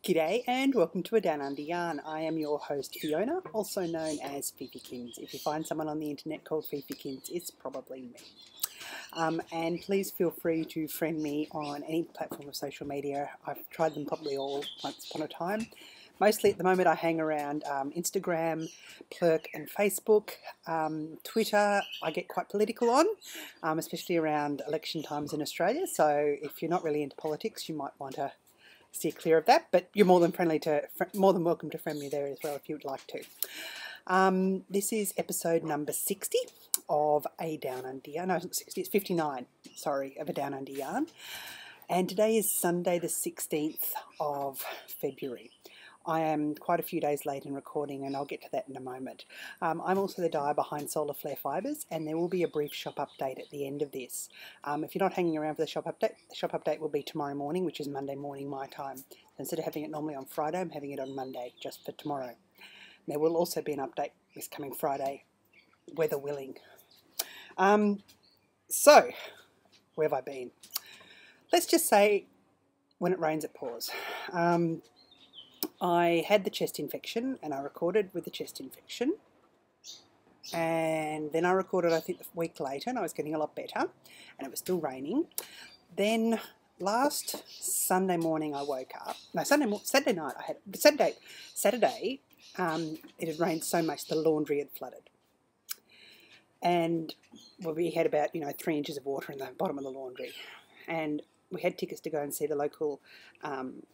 G'day and welcome to A Down Under Yarn. I am your host Fiona, also known as Fifykins. If you find someone on the internet called Fifykins, it's probably me. And please feel free to friend me on any platform of social media. I've tried them probably all once upon a time. Mostly at the moment I hang around Instagram, Plurk and Facebook. Twitter I get quite political on, especially around election times in Australia. So if you're not really into politics, you might want to steer clear of that, but you're more than welcome to friend me there as well if you'd like to. This is episode number 60 of A Down Under Yarn. No, it's not 60, it's 59, sorry, of A Down Under Yarn. And today is Sunday the 16th of February. I am quite a few days late in recording, and I'll get to that in a moment. I'm also the dyer behind Flair Fibres, and there will be a brief shop update at the end of this. If you're not hanging around for the shop update will be tomorrow morning, which is Monday morning my time. So instead of having it normally on Friday, I'm having it on Monday, just for tomorrow. There will also be an update this coming Friday, weather willing. So, where have I been? Let's just say, when it rains it pours. I had the chest infection and I recorded with the chest infection, and then I recorded I think a week later and I was getting a lot better and it was still raining. Then last Sunday morning I woke up, no Saturday night I had, Saturday it had rained so much the laundry had flooded, and well, we had about 3 inches of water in the bottom of the laundry, and we had tickets to go and see the local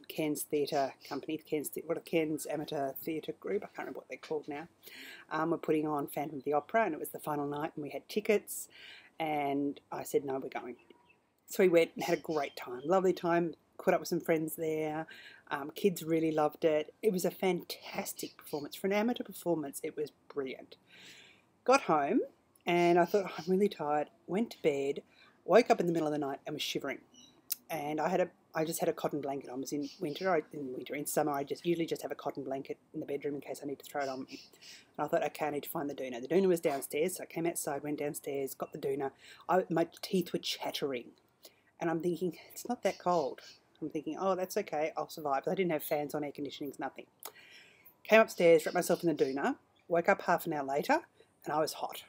Cairns Theatre Company, Cairns Amateur Theatre Group, I can't remember what they're called now. We're putting on Phantom of the Opera, and it was the final night, and we had tickets, and I said, no, we're going. So we went and had a great time, lovely time, caught up with some friends there. Kids really loved it. It was a fantastic performance. For an amateur performance, it was brilliant. Got home, and I thought, oh, I'm really tired, went to bed, woke up in the middle of the night and was shivering. And I just had a cotton blanket on. It was in summer I usually just have a cotton blanket in the bedroom in case I need to throw it on me. And I thought, okay, I need to find the doona. The doona was downstairs, so I came outside, went downstairs, got the doona. My teeth were chattering, and I'm thinking, it's not that cold. I'm thinking, oh, that's okay, I'll survive. I didn't have fans on, air conditionings, nothing. Came upstairs, wrapped myself in the doona, woke up half an hour later, and I was hot.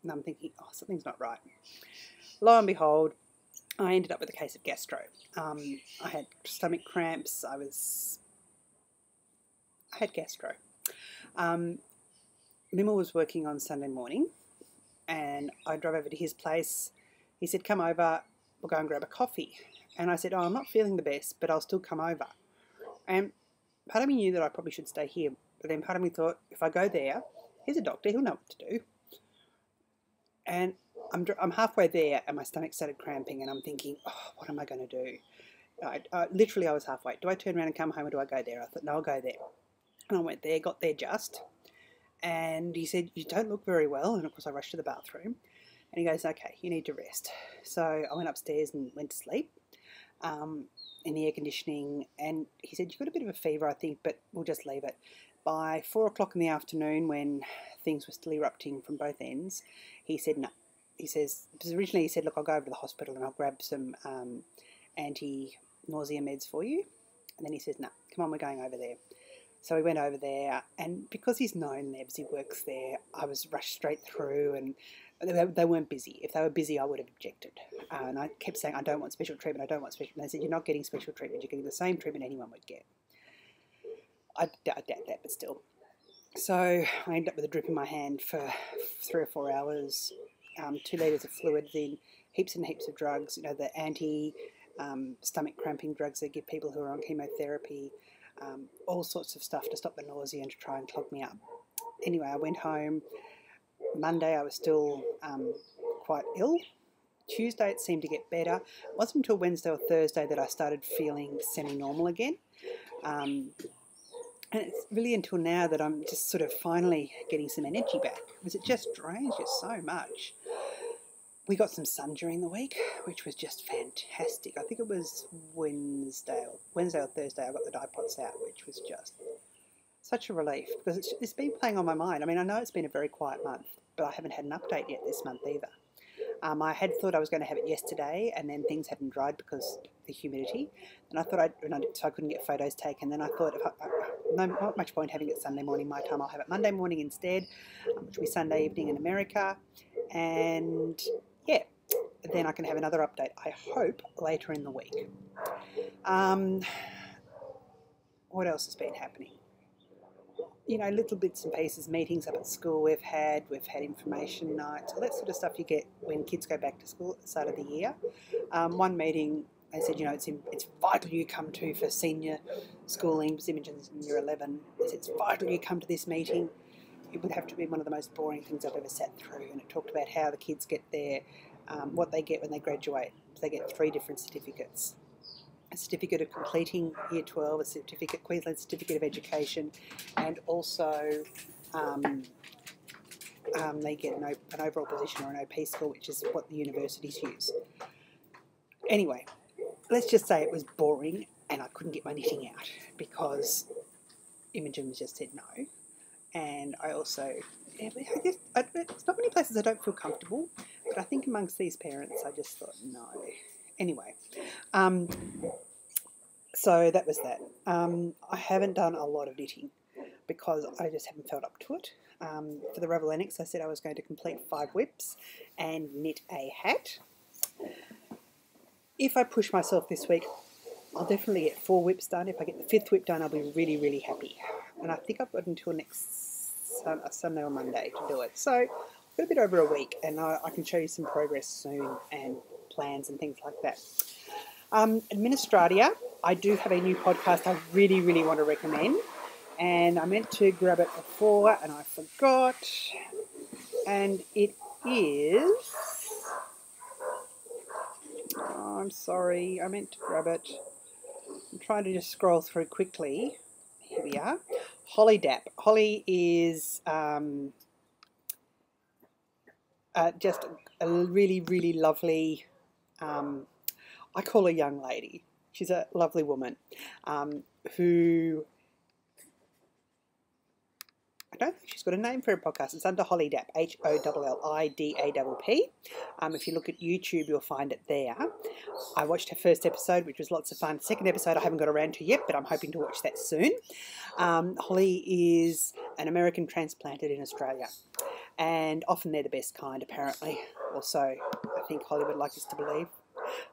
And I'm thinking, oh, something's not right. Lo and behold, I ended up with a case of gastro. I had stomach cramps. I had gastro. Mimmel was working on Sunday morning, and I drove over to his place. He said, come over, we'll go and grab a coffee. And I said, oh, I'm not feeling the best, but I'll still come over. And part of me knew that I probably should stay here, but then part of me thought, if I go there, he's a doctor, he'll know what to do. And I'm halfway there and my stomach started cramping, and I'm thinking, oh, what am I going to do? Literally I was halfway. Do I turn around and come home, or do I go there? I thought, no, I'll go there. And I went there, got there just, and he said, you don't look very well. And of course I rushed to the bathroom, and he goes, okay, you need to rest. So I went upstairs and went to sleep in the air conditioning, and he said, you've got a bit of a fever, I think, but we'll just leave it. By 4 o'clock in the afternoon, when things were still erupting from both ends, he said no. He says, because originally he said, look, I'll go over to the hospital and I'll grab some anti-nausea meds for you. And then he says, no, come on, we're going over there. So we went over there, and because he's known there, because he works there, I was rushed straight through, and they weren't busy. If they were busy, I would have objected. And I kept saying, I don't want special treatment, I don't want special treatment. They said, you're not getting special treatment, you're getting the same treatment anyone would get. I doubt that, but still. So I ended up with a drip in my hand for 3 or 4 hours. 2 litres of fluids in, heaps and heaps of drugs, the anti-stomach cramping drugs they give people who are on chemotherapy, all sorts of stuff to stop the nausea and to try and clog me up. Anyway, I went home. Monday I was still quite ill. Tuesday it seemed to get better. It wasn't until Wednesday or Thursday that I started feeling semi-normal again. And it's really until now that I'm just sort of finally getting some energy back, because it just drains you so much. We got some sun during the week, which was just fantastic. I think it was Wednesday or Thursday I got the dye pots out, which was just such a relief, because it's been playing on my mind. I mean, I know it's been a very quiet month, but I haven't had an update yet this month either. I had thought I was going to have it yesterday, and then things hadn't dried because of the humidity. And I thought so I couldn't get photos taken. Then I thought, not much point having it Sunday morning my time. I'll have it Monday morning instead, which will be Sunday evening in America. And yeah, then I can have another update, I hope, later in the week. What else has been happening? Little bits and pieces, meetings up at school we've had information nights, all that sort of stuff you get when kids go back to school at the start of the year. One meeting, they said, it's vital you come to for senior schooling, because Imogen's in year 11. They said, it's vital you come to this meeting. It would have to be one of the most boring things I've ever sat through, and it talked about how the kids get what they get when they graduate. They get 3 different certificates. A certificate of completing Year 12, a Queensland Certificate of Education, and also they get an overall position or an OP score, which is what the universities use. Anyway, let's just say it was boring and I couldn't get my knitting out because Imogen just said no. And I also, it's not many places I don't feel comfortable, but I think amongst these parents I just thought no. Anyway, so that was that. I haven't done a lot of knitting because I just haven't felt up to it. For the Ravelinics, I said I was going to complete 5 whips and knit a hat. If I push myself this week, I'll definitely get 4 whips done. If I get the 5th whip done, I'll be really, really happy. And I think I've got until next Sunday or Monday to do it. So I've got a bit over a week, and I can show you some progress soon and plans and things like that. Administratia, I do have a new podcast I really, really want to recommend. And I meant to grab it before and I forgot. And it is... Oh, I'm sorry, I meant to grab it. I'm trying to just scroll through quickly. Here we are. Holly Dap. Holly is just a really, really lovely, I call her young lady. She's a lovely woman who... I don't think she's got a name for her podcast. It's under Holly Dap, HOLLIDAPP. If you look at YouTube, you'll find it there. I watched her first episode, which was lots of fun. Second episode I haven't got around to yet, but I'm hoping to watch that soon. Holly is an American transplanted in Australia, and often they're the best kind, apparently. Also, I think Holly would like us to believe.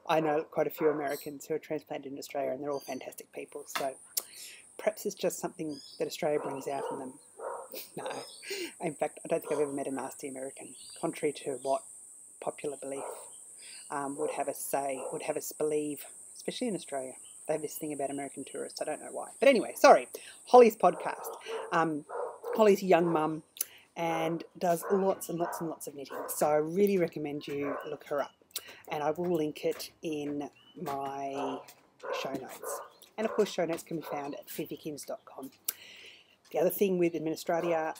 I know quite a few Americans who are transplanted in Australia, and they're all fantastic people. So perhaps it's just something that Australia brings out in them. No, in fact, I don't think I've ever met a nasty American, contrary to what popular belief would have us believe, especially in Australia. They have this thing about American tourists. I don't know why. But anyway, sorry. Holly's podcast. Holly's a young mum and does lots and lots and lots of knitting. So I really recommend you look her up. And I will link it in my show notes. And of course, show notes can be found at fifikins.com. The other thing with Administratia,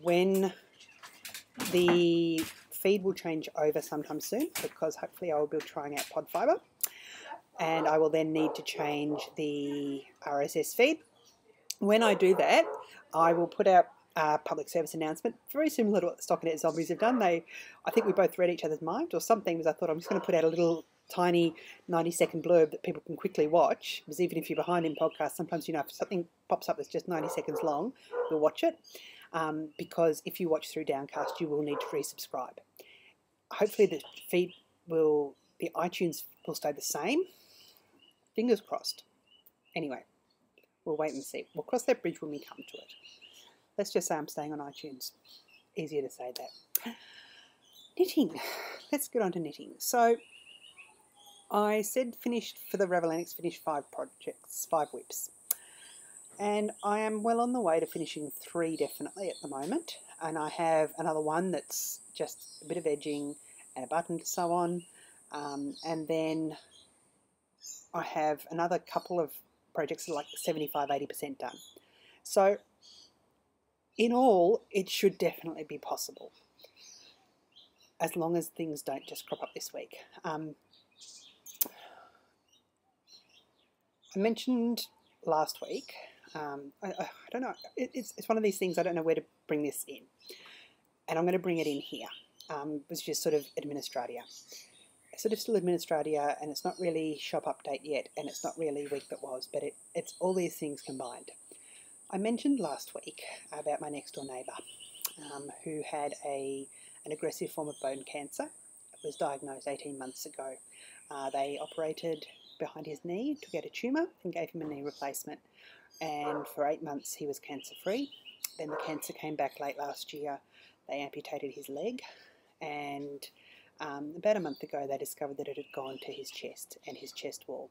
when the feed will change over sometime soon, because hopefully I will be trying out pod fibre, and I will then need to change the RSS feed. When I do that, I will put out a public service announcement, very similar to what the Stockinette Zombies have done. I think we both read each other's mind or something, because I thought I'm just going to put out a little tiny 90-second blurb that people can quickly watch, because even if you're behind in podcasts, sometimes, if something pops up that's just 90 seconds long, you'll watch it, because if you watch through Downcast, you will need to resubscribe. Hopefully the iTunes will stay the same. Fingers crossed. Anyway, we'll wait and see. We'll cross that bridge when we come to it. Let's just say I'm staying on iTunes. Easier to say that. Knitting. Let's get on to knitting. So I said finished for the Ravelinics, finished 5 projects, 5 whips. And I am well on the way to finishing 3 definitely at the moment. And I have another one that's just a bit of edging and a button to sew on. And then I have another couple of projects that are like 75-80% done. So in all, it should definitely be possible, as long as things don't just crop up this week. I mentioned last week, I don't know, it's one of these things, I don't know where to bring this in. And I'm going to bring it in here. was just sort of administratia. Sort of still administratia, and it's not really shop update yet, and it's not really week that was, but it's all these things combined. I mentioned last week about my next door neighbour who had an aggressive form of bone cancer. It was diagnosed 18 months ago. They operated behind his knee, took out a tumour and gave him a knee replacement. And for 8 months he was cancer free. Then the cancer came back late last year. They amputated his leg, and about a month ago they discovered that it had gone to his chest and his chest wall.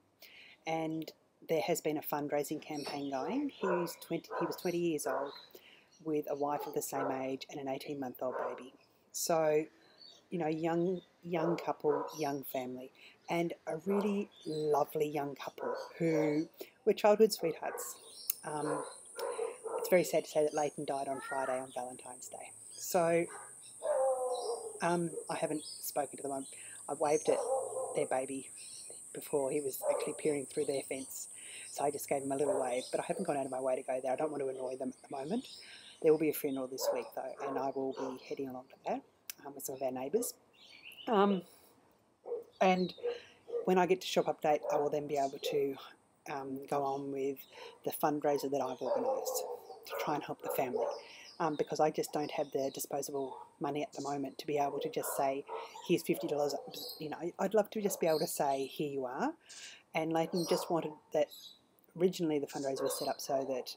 And there has been a fundraising campaign going. He was 20 years old with a wife of the same age and an 18-month-old baby. So, you know, young couple, young family, and a really lovely young couple who were childhood sweethearts. It's very sad to say that Leighton died on Friday, on Valentine's Day. So I haven't spoken to them. I waved at their baby before he was actually peering through their fence. So I just gave him a little wave, but I haven't gone out of my way to go there. I don't want to annoy them at the moment. There will be a funeral this week though, and I will be heading along to that with some of our neighbours. And when I get to shop update, I will then be able to go on with the fundraiser that I've organised to try and help the family. Because I just don't have the disposable money at the moment to be able to just say, here's $50. You know, I'd love to just be able to say, here you are. And Leighton just wanted that. Originally the fundraiser was set up so that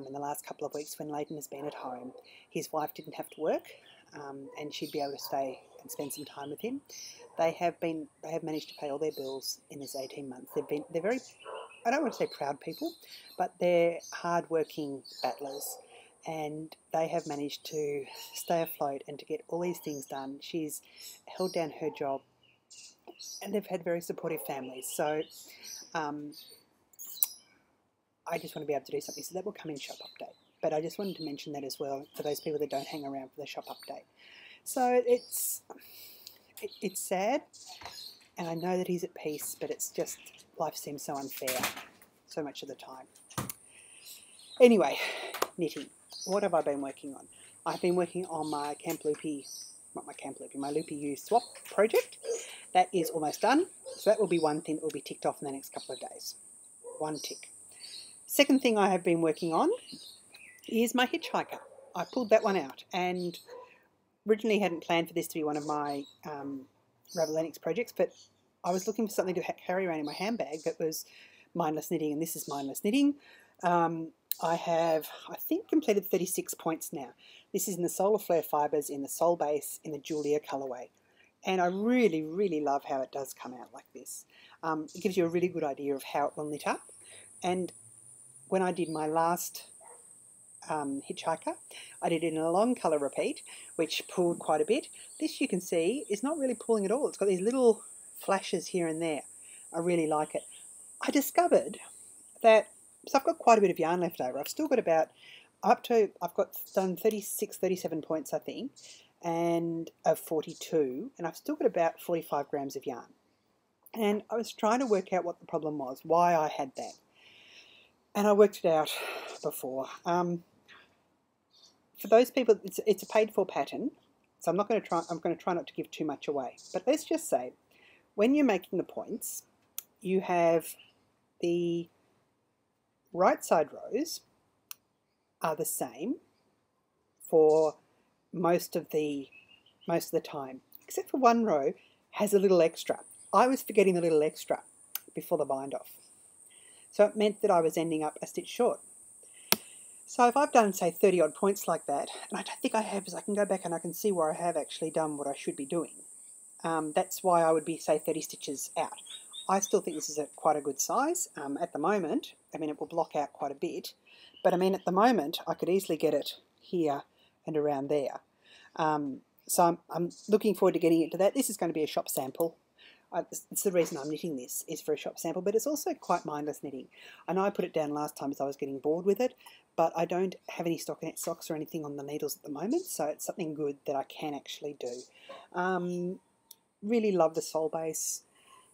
in the last couple of weeks when Leighton has been at home, his wife didn't have to work and she'd be able to stay and spend some time with him. They have managed to pay all their bills in this 18 months. They're very, I don't want to say proud people, but they're hard-working battlers. And they have managed to stay afloat and to get all these things done. She's held down her job, and they've had very supportive families. So I just want to be able to do something. So that will come in shop update. But I just wanted to mention that as well for those people that don't hang around for the shop update. So it's sad, and I know that he's at peace, but it's just life seems so unfair so much of the time. Anyway, knitting. What have I been working on? I've been working on my my Loopy U swap project. That is almost done. So that will be one thing that will be ticked off in the next couple of days. One tick. Second thing I have been working on is my hitchhiker. I pulled that one out, and originally hadn't planned for this to be one of my Ravelinics projects, but I was looking for something to carry around in my handbag that was mindless knitting, and this is mindless knitting. I have, I think, completed 36 points now. This is in the Soul of Flair Fibres, in the Soul Base, in the Julia colourway. And I really, really love how it does come out like this. It gives you a really good idea of how it will knit up. And when I did my last hitchhiker, I did it in a long colour repeat, which pulled quite a bit. This, you can see, is not really pulling at all. It's got these little flashes here and there. I really like it. I discovered that, so I've got quite a bit of yarn left over. I've still got about, I've done 36, 37 points, I think, and of 42, and I've still got about 45 grams of yarn. And I was trying to work out what the problem was, why I had that. And I worked it out before. For those people, it's a paid-for pattern, so I'm going to try not to give too much away. But let's just say, when you're making the points, you have the right side rows are the same for most of the time, except for one row has a little extra. I was forgetting the little extra before the bind off, so it meant that I was ending up a stitch short. So if I've done, say, 30 odd points like that, and I don't think I have, because I can go back and I can see where I have actually done what I should be doing. That's why I would be, say, 30 stitches out. I still think this is quite a good size at the moment. I mean, it will block out quite a bit, but I mean, at the moment, I could easily get it here and around there. So I'm looking forward to getting into that. This is going to be a shop sample. It's the reason I'm knitting this, is for a shop sample, but it's also quite mindless knitting. I know I put it down last time as I was getting bored with it, but I don't have any stockinette socks or anything on the needles at the moment, so it's something good that I can actually do. Really love the Soul Base.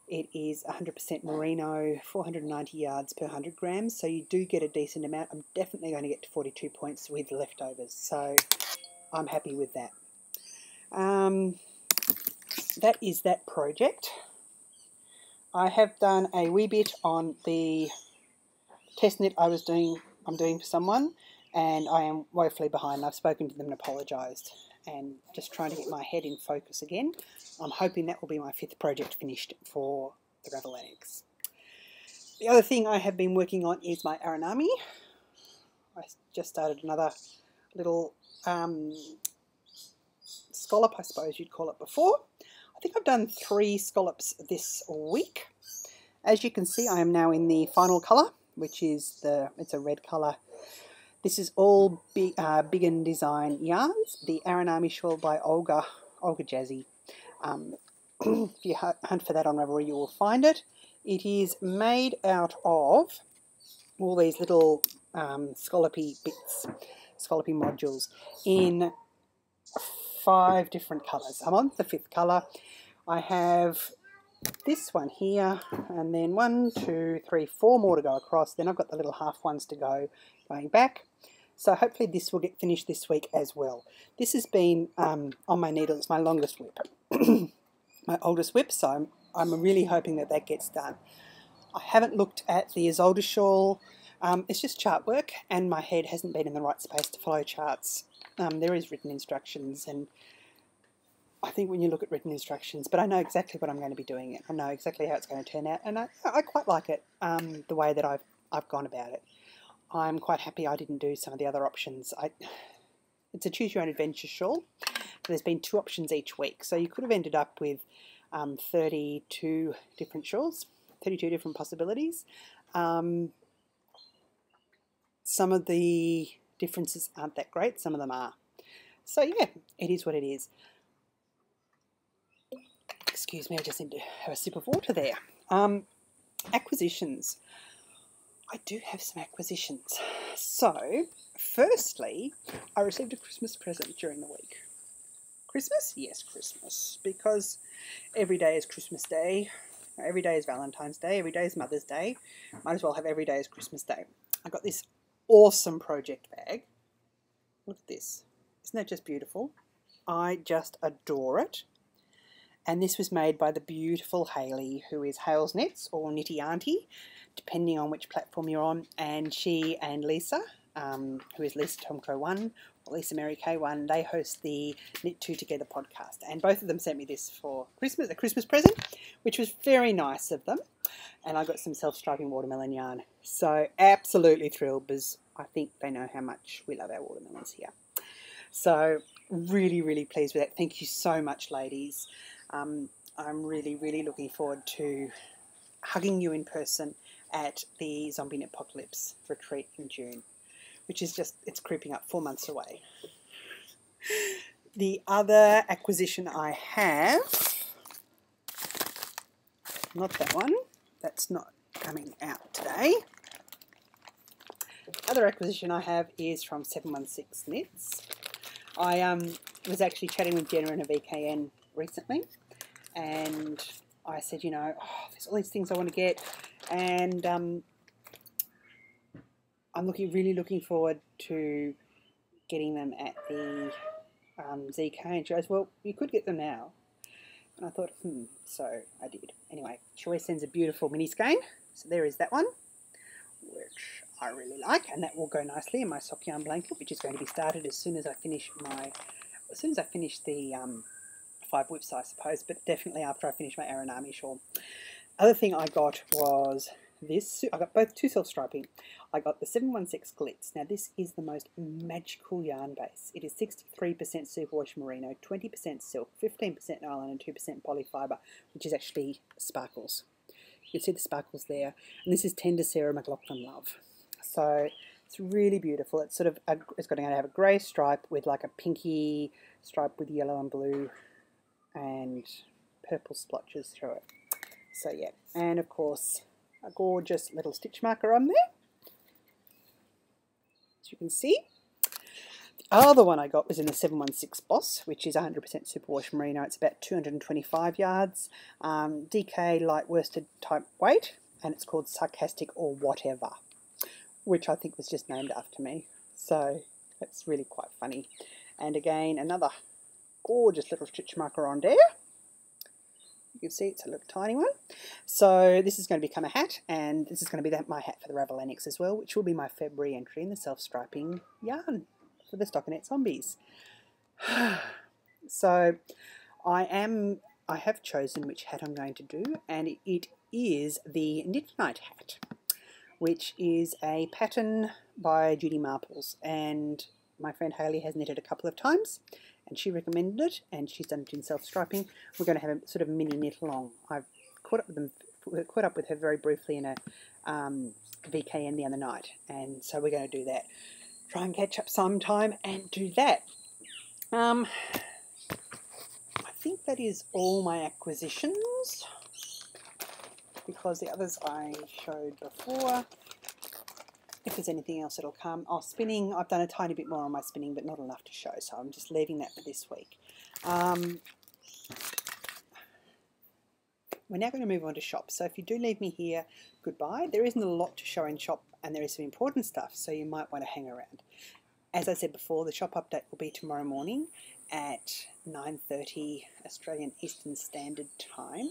It is 100% merino, 490 yards per 100 grams, so you do get a decent amount. I'm definitely going to get to 42 points with leftovers, so I'm happy with that. that is that project. I have done a wee bit on the test knit I'm doing for someone, and I am woefully behind. I've spoken to them and apologised, and just trying to get my head in focus again. I'm hoping that will be my 5th project finished for the Ravel Annex. The other thing I have been working on is my Aranami. I just started another little scallop, I suppose you'd call it, before. I think I've done 3 scallops this week. As you can see, I am now in the final colour, which is it's a red colour. This is all Big and Design yarns, the Aranami shawl by Olga Jazzy. If you hunt for that on Ravelry, you will find it. It is made out of all these little scallopy bits, scallopy modules in 5 different colours. I'm on the 5th colour. I have this one here, and then 1, 2, 3, 4 more to go across. Then I've got the little half ones to go going back. So hopefully this will get finished this week as well. This has been on my needle. It's my longest whip, my oldest whip. So I'm really hoping that that gets done. I haven't looked at the Isolde shawl. It's just chart work, and my head hasn't been in the right space to follow charts. There is written instructions, and I think when you look at written instructions, but I know exactly what I'm going to be doing it. I know exactly how it's going to turn out, and I quite like it, the way that I've gone about it. I'm quite happy I didn't do some of the other options. It's a choose your own adventure shawl. There's been 2 options each week, so you could have ended up with 32 different shawls, 32 different possibilities. Some of the differences aren't that great, some of them are. So yeah, it is what it is. Excuse me, I just need to have a sip of water there. Acquisitions. I do have some acquisitions. So, firstly, I received a Christmas present during the week. Christmas? Yes, Christmas. Because every day is Christmas Day. Every day is Valentine's Day. Every day is Mother's Day. Might as well have every day as Christmas Day. I got this awesome project bag. Look at this. Isn't that just beautiful? I just adore it. And this was made by the beautiful Hayley, who is Hales Knits or Knitty Auntie, depending on which platform you're on. And she and Lisa, who is Lisa Tomco 1 or Lisa Mary K1, they host the Knit 2 Together podcast. And both of them sent me this for Christmas, a Christmas present, which was very nice of them. And I got some self-striping watermelon yarn. So absolutely thrilled, because I think they know how much we love our watermelons here. So really, really pleased with that. Thank you so much, ladies. I'm really, really looking forward to hugging you in person at the Zombie Knit Apocalypse retreat in June, which is just, it's creeping up, 4 months away. The other acquisition I have, not that one, that's not coming out today. Other acquisition I have is from 716 Knits. I was actually chatting with Jenna in a VKN recently, and I said, you know, there's all these things I want to get, and I'm really looking forward to getting them at the ZK. And she goes, well, you could get them now. And I thought, so I did. Anyway, she always sends a beautiful mini skein, so there is that one, which I really like, and that will go nicely in my sock yarn blanket, which is going to be started as soon as I finish the 5 whips, I suppose, but definitely after I finish my Aranami shawl. Other thing I got was this. I got both 2 self-striping. I got the 716 Glitz. Now this is the most magical yarn base. It is 63% superwash merino, 20% silk, 15% nylon, and 2% polyfiber, which is actually sparkles. You can see the sparkles there. And this is Tender Sarah McLaughlin Love. So it's really beautiful. It's sort of it's going to have a grey stripe with like a pinky stripe with yellow and blue and purple splotches through it. So yeah, and of course a gorgeous little stitch marker on there, as you can see. The other one I got was in the 716 Boss, which is 100% superwash merino. It's about 225 yards, DK light worsted type weight, and it's called Sarcastic or Whatever, which I think was just named after me. So that's really quite funny. And again, another gorgeous little stitch marker on there. You can see it's a little tiny one. So this is going to become a hat, and this is going to be my hat for the Ravel Annex as well, which will be my February entry in the self-striping yarn for the Stockinette Zombies. So I have chosen which hat I'm going to do, and it is the Knit Night hat, which is a pattern by Judy Marples, and my friend Hayley has knitted a couple of times, and she recommended it, and she's done it in self-striping. We're going to have a sort of mini knit along. I've caught up with her very briefly in a VKN the other night, and so we're going to do that. Try and catch up sometime and do that. I think that is all my acquisitions, because the others I showed before. If there's anything else that'll come. Oh, spinning, I've done a tiny bit more on my spinning, but not enough to show, so I'm just leaving that for this week. We're now going to move on to shop, so if you do leave me here, goodbye. There isn't a lot to show in shop, and there is some important stuff, so you might want to hang around. As I said before, the shop update will be tomorrow morning at 9:30 Australian Eastern Standard Time.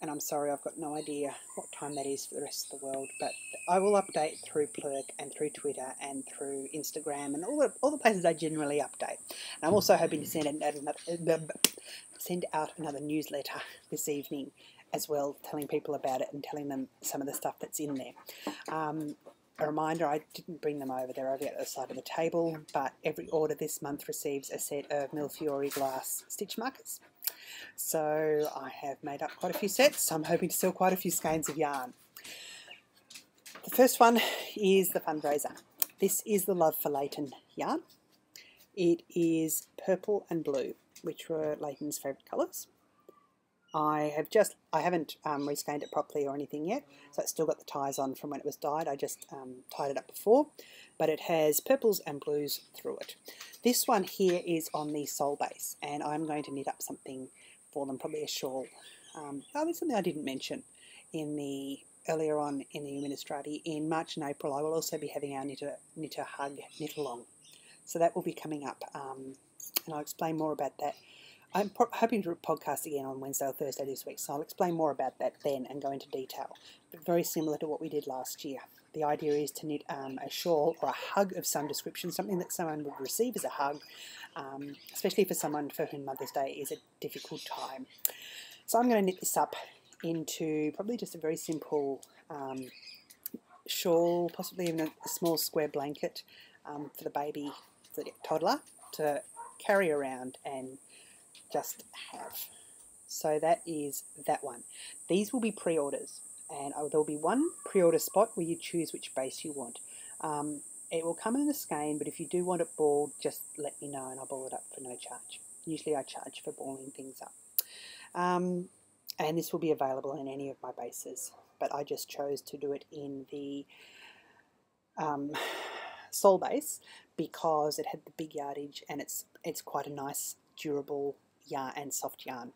And I'm sorry, I've got no idea what time that is for the rest of the world, but I will update through Plurk and through Twitter and through Instagram and all the places I generally update. And I'm also hoping to send out another newsletter this evening as well, telling people about it and telling them some of the stuff that's in there. A reminder, I didn't bring them over, they're over the other side of the table, but every order this month receives a set of Millefiori glass stitch markers. So I have made up quite a few sets, so I'm hoping to sell quite a few skeins of yarn. The first one is the fundraiser. This is the Love for Leighton yarn. It is purple and blue, which were Leighton's favourite colours. I haven't rescanned it properly or anything yet, so it's still got the ties on from when it was dyed. I just tied it up before, but it has purples and blues through it. This one here is on the sole base, and I'm going to knit up something for them, probably a shawl. There's something I didn't mention earlier on in the Administrati. In March and April, I will also be having our Knit a Hug knit along, so that will be coming up, and I'll explain more about that. I'm hoping to podcast again on Wednesday or Thursday this week, so I'll explain more about that then and go into detail. But very similar to what we did last year. The idea is to knit a shawl or a hug of some description, something that someone would receive as a hug, especially for someone for whom Mother's Day is a difficult time. So I'm going to knit this up into probably just a very simple shawl, possibly even a small square blanket for the baby, the toddler, to carry around and just have. So that is that one. These will be pre-orders, and there will be one pre-order spot where you choose which base you want. It will come in a skein, but if you do want it balled, just let me know and I'll ball it up for no charge. Usually I charge for balling things up. And this will be available in any of my bases, but I just chose to do it in the sole base because it had the big yardage, and it's quite a nice durable yarn and soft yarn,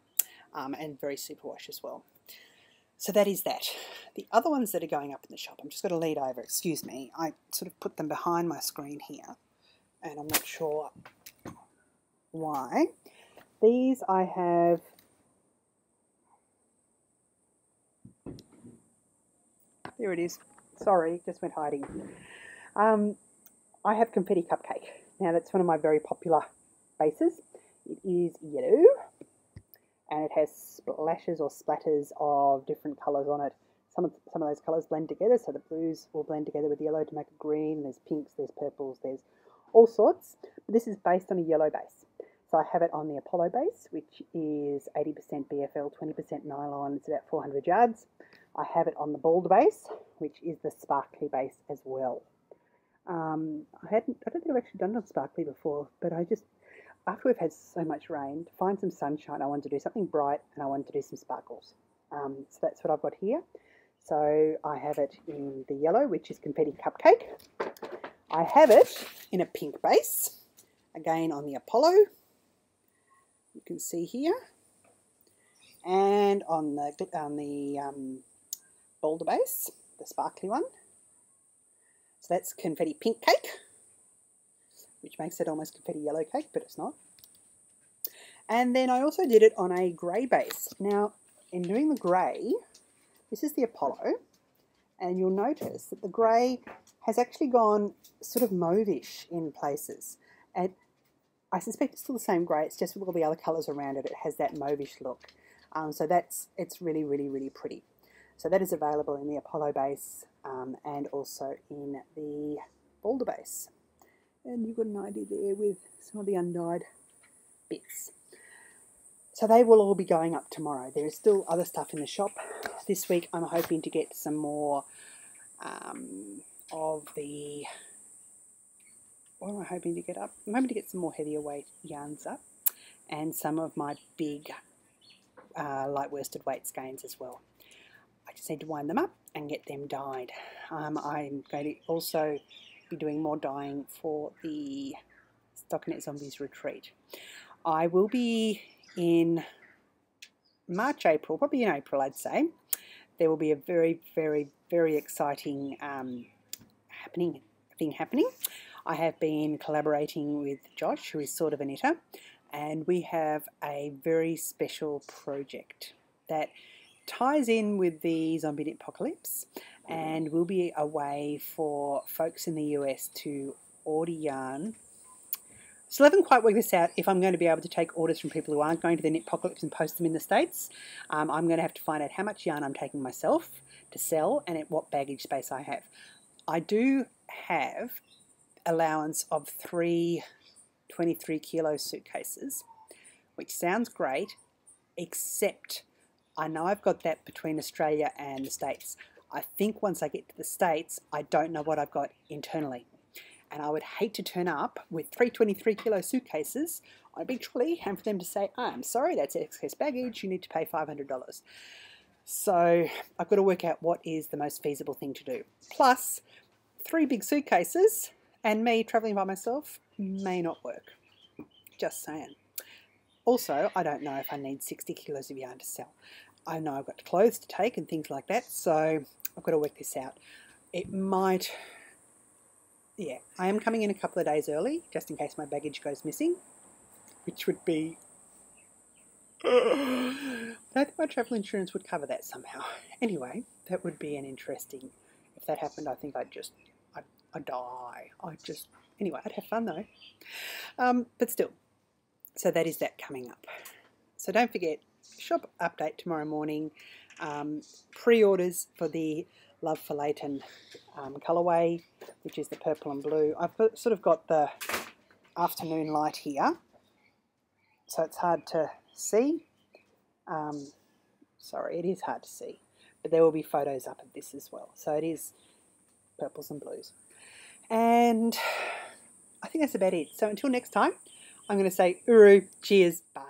and very superwash as well. So that is that. The other ones that are going up in the shop, I'm just going to lead over, excuse me, I sort of put them behind my screen here, and I'm not sure why. These I have, there it is, sorry, just went hiding. I have Confetti Cupcake. Now that's one of my very popular bases. It is yellow, and it has splashes or splatters of different colours on it. Some of those colours blend together, so the blues will blend together with yellow to make a green. There's pinks, there's purples, there's all sorts. But this is based on a yellow base. So I have it on the Apollo base, which is 80% BFL, 20% nylon. It's about 400 yards. I have it on the bald base, which is the sparkly base as well. I don't think I've actually done it on sparkly before, but after we've had so much rain, to find some sunshine, I wanted to do something bright, and I wanted to do some sparkles. So that's what I've got here. So I have it in the yellow, which is Confetti Cupcake. I have it in a pink base, again on the Apollo, you can see here, and on the Boulder base, the sparkly one. So that's Confetti Pink Cake, which makes it almost confetti yellow cake, but it's not. And then I also did it on a grey base. Now, in doing the grey, this is the Apollo, and you'll notice that the grey has actually gone sort of mauve-ish in places. And I suspect it's still the same grey, it's just with all the other colours around it, it has that mauve-ish look. So it's really, really, really pretty. So that is available in the Apollo base and also in the Boulder base. And you've got an idea there with some of the undyed bits. So they will all be going up tomorrow. There is still other stuff in the shop. This week I'm hoping to get some more of the... What am I hoping to get up? I'm hoping to get some more heavier weight yarns up and some of my big light worsted weight skeins as well. I just need to wind them up and get them dyed. I'm going to also be doing more dyeing for the Stockinette Zombies retreat. I will be in March, April, probably in April I'd say. There will be a very, very, very exciting thing happening. I have been collaborating with Josh, who is sort of a knitter, and we have a very special project that ties in with the Zombie Knit Apocalypse, and will be a way for folks in the US to order yarn. Still haven't quite worked this out if I'm going to be able to take orders from people who aren't going to the Knit Apocalypse and post them in the States. I'm going to have to find out how much yarn I'm taking myself to sell and at what baggage space I have. I do have allowance of 3 23 kilo suitcases, which sounds great, except I know I've got that between Australia and the States. I think once I get to the States, I don't know what I've got internally. And I would hate to turn up with 3 23 kilo suitcases on a big trolley and for them to say, oh, I'm sorry, that's excess baggage, you need to pay $500. So I've got to work out what is the most feasible thing to do. Plus, 3 big suitcases and me travelling by myself may not work. Just saying. Also, I don't know if I need 60 kilos of yarn to sell. I know I've got clothes to take and things like that, so I've got to work this out. It might... Yeah, I am coming in a couple of days early, just in case my baggage goes missing, which would be... I don't think my travel insurance would cover that somehow. Anyway, that would be an interesting... If that happened, I think I'd die. Anyway, I'd have fun though. But still, so that is that coming up. So don't forget, shop update tomorrow morning. Pre-orders for the Love for Leighton colourway, which is the purple and blue. I've sort of got the afternoon light here, so it's hard to see. Sorry, it is hard to see, but there will be photos up of this as well. So it is purples and blues. And I think that's about it. So until next time, I'm going to say uru, cheers, bye.